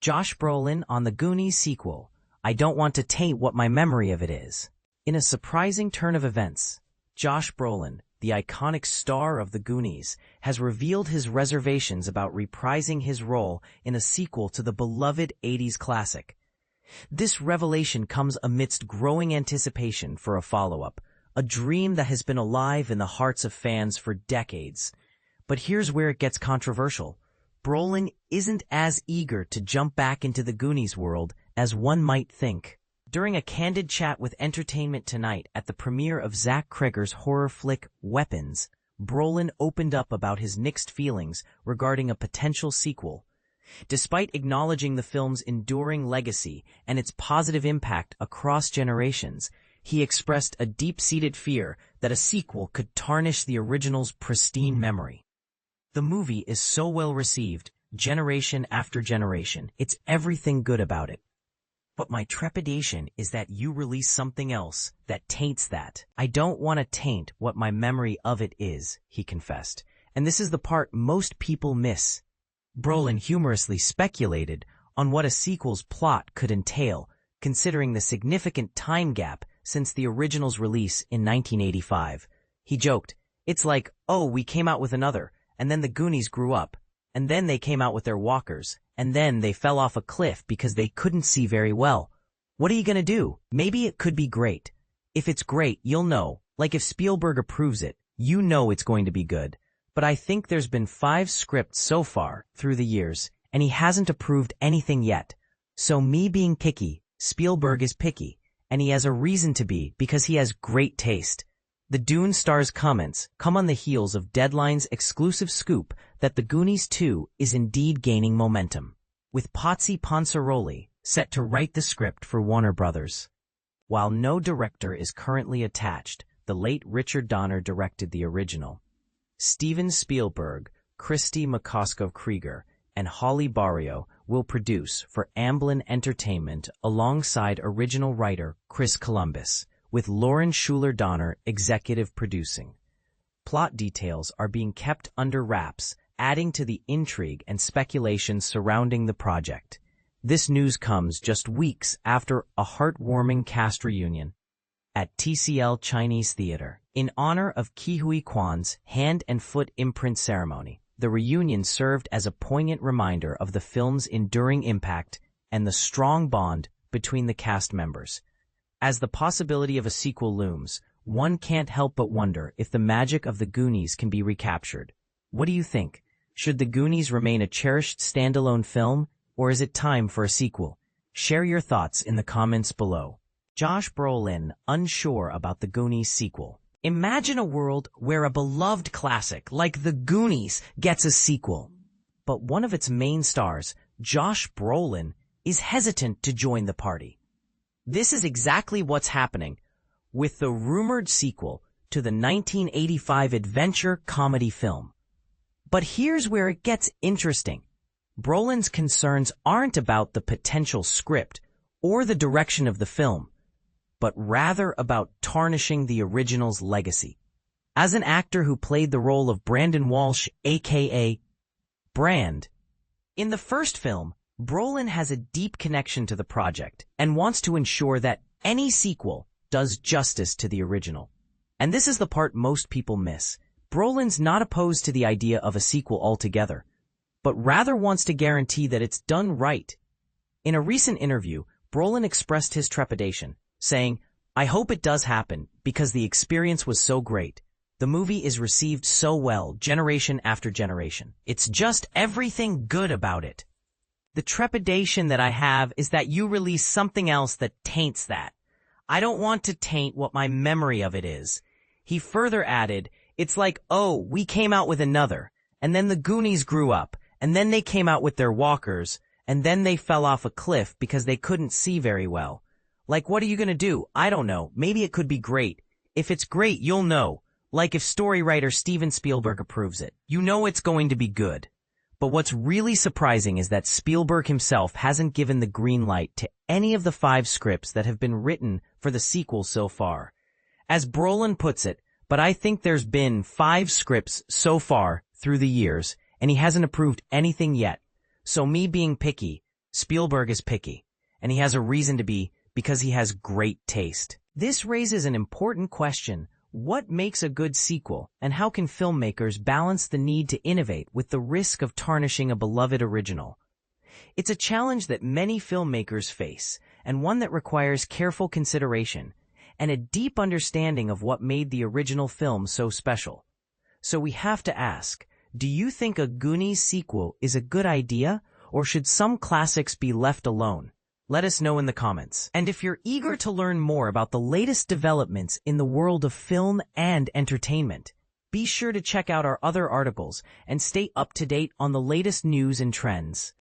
Josh Brolin on the Goonies sequel. I don't want to taint what my memory of it is. In a surprising turn of events, Josh Brolin, the iconic star of the Goonies, has revealed his reservations about reprising his role in a sequel to the beloved 80s classic. This revelation comes amidst growing anticipation for a follow-up, a dream that has been alive in the hearts of fans for decades. But here's where it gets controversial. Brolin isn't as eager to jump back into the Goonies world as one might think. During a candid chat with Entertainment Tonight at the premiere of Zach Cregger's horror flick Weapons, Brolin opened up about his mixed feelings regarding a potential sequel. Despite acknowledging the film's enduring legacy and its positive impact across generations, he expressed a deep-seated fear that a sequel could tarnish the original's pristine memory. The movie is so well received, generation after generation. It's everything good about it. But my trepidation is that you release something else that taints that. I don't want to taint what my memory of it is, he confessed. And this is the part most people miss. Brolin humorously speculated on what a sequel's plot could entail, considering the significant time gap since the original's release in 1985. He joked, "It's like, oh, we came out with another, and then the Goonies grew up, and then they came out with their walkers, and then they fell off a cliff because they couldn't see very well. What are you gonna do? Maybe it could be great. If it's great, you'll know. Like if Spielberg approves it, you know it's going to be good. But I think there's been 5 scripts so far through the years, and he hasn't approved anything yet. So me being picky, Spielberg is picky, and he has a reason to be because he has great taste." The Dune star's comments come on the heels of Deadline's exclusive scoop that The Goonies 2 is indeed gaining momentum, with Potsy Ponciroli set to write the script for Warner Brothers. While no director is currently attached, the late Richard Donner directed the original. Steven Spielberg, Kristie Macosko Krieger, and Holly Bario will produce for Amblin Entertainment alongside original writer Chris Columbus, with Lauren Schuler Donner executive producing. Plot details are being kept under wraps, adding to the intrigue and speculation surrounding the project. This news comes just weeks after a heartwarming cast reunion at TCL Chinese Theater. In honor of Ke Huy Quan's hand and foot imprint ceremony, the reunion served as a poignant reminder of the film's enduring impact and the strong bond between the cast members. As the possibility of a sequel looms, one can't help but wonder if the magic of the Goonies can be recaptured. What do you think? Should the Goonies remain a cherished standalone film, or is it time for a sequel? Share your thoughts in the comments below. Josh Brolin, unsure about the Goonies sequel. Imagine a world where a beloved classic like The Goonies gets a sequel. But one of its main stars, Josh Brolin, is hesitant to join the party. This is exactly what's happening with the rumored sequel to the 1985 adventure comedy film. But here's where it gets interesting. Brolin's concerns aren't about the potential script or the direction of the film, but rather about tarnishing the original's legacy. As an actor who played the role of Brandon Walsh, aka Brand, in the first film, Brolin has a deep connection to the project and wants to ensure that any sequel does justice to the original. And this is the part most people miss. Brolin's not opposed to the idea of a sequel altogether, but rather wants to guarantee that it's done right. In a recent interview, Brolin expressed his trepidation, saying, "I hope it does happen because the experience was so great. The movie is received so well, generation after generation. It's just everything good about it. The trepidation that I have is that you release something else that taints that. I don't want to taint what my memory of it is." He further added, "It's like, oh, we came out with another, and then the Goonies grew up, and then they came out with their walkers, and then they fell off a cliff because they couldn't see very well. Like, what are you gonna do? I don't know. Maybe it could be great. If it's great, you'll know. Like if story writer Steven Spielberg approves it, you know it's going to be good." But what's really surprising is that Spielberg himself hasn't given the green light to any of the 5 scripts that have been written for the sequel so far. As Brolin puts it, "But I think there's been 5 scripts so far through the years, and he hasn't approved anything yet. So me being picky, Spielberg is picky, and he has a reason to be because he has great taste. This raises an important question. What makes a good sequel, and how can filmmakers balance the need to innovate with the risk of tarnishing a beloved original? It's a challenge that many filmmakers face, and one that requires careful consideration and a deep understanding of what made the original film so special. So we have to ask, do you think a Goonies sequel is a good idea, or should some classics be left alone? Let us know in the comments. And if you're eager to learn more about the latest developments in the world of film and entertainment, be sure to check out our other articles and stay up to date on the latest news and trends.